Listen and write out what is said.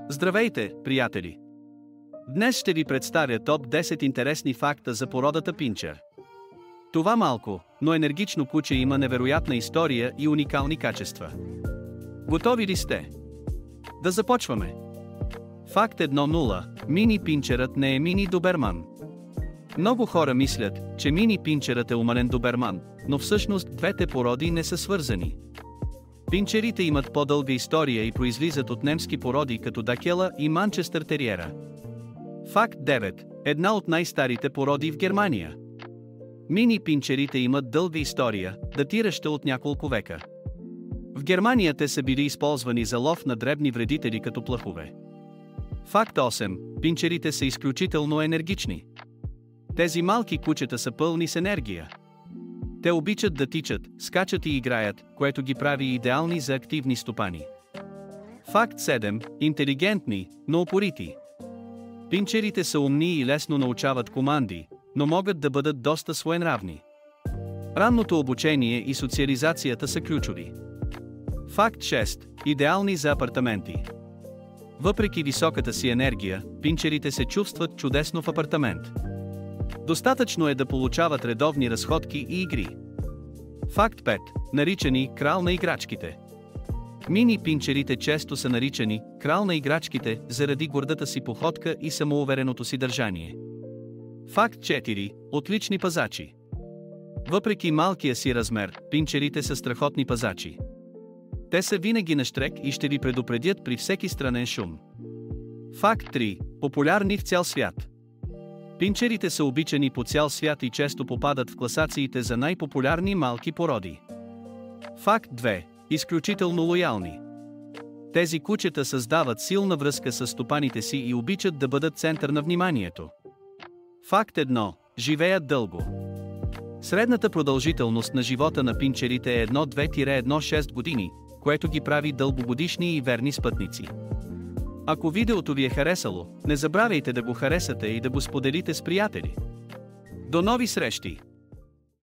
Здравейте, приятели! Днес ще ви представя топ 10 интересни факта за породата пинчер. Това малко, но енергично куче има невероятна история и уникални качества. Готови ли сте? Да започваме! Факт 1.0. Мини пинчерът не е мини доберман. Много хора мислят, че мини пинчерът е умален доберман, но всъщност двете породи не са свързани. Пинчерите имат по-дълга история и произлизат от немски породи като Дакела и Манчестър териера. Факт 9. Една от най-старите породи в Германия. Мини пинчерите имат дълга история, датираща от няколко века. В Германия те са били използвани за лов на дребни вредители като плъхове. Факт 8. Пинчерите са изключително енергични. Тези малки кучета са пълни с енергия. Те обичат да тичат, скачат и играят, което ги прави идеални за активни стопани. Факт 7. Интелигентни, но упорити. Пинчерите са умни и лесно научават команди, но могат да бъдат доста своенравни. Ранното обучение и социализацията са ключови. Факт 6. Идеални за апартаменти. Въпреки високата си енергия, пинчерите се чувстват чудесно в апартамент. Достатъчно е да получават редовни разходки и игри. Факт 5. Наричани крал на играчките. Мини пинчерите често са наричани крал на играчките заради гордата си походка и самоувереното си държание. Факт 4. Отлични пазачи. Въпреки малкия си размер, пинчерите са страхотни пазачи. Те са винаги нащрек и ще ви предупредят при всеки странен шум. Факт 3. Популярни в цял свят. Пинчерите са обичани по цял свят и често попадат в класациите за най-популярни малки породи. Факт 2. Изключително лоялни. Тези кучета създават силна връзка с стопаните си и обичат да бъдат център на вниманието. Факт 1. Живеят дълго. Средната продължителност на живота на пинчерите е 1-2-1-6 години, което ги прави дългогодишни и верни спътници. Ако видеото ви е харесало, не забравяйте да го харесате и да го споделите с приятели. До нови срещи!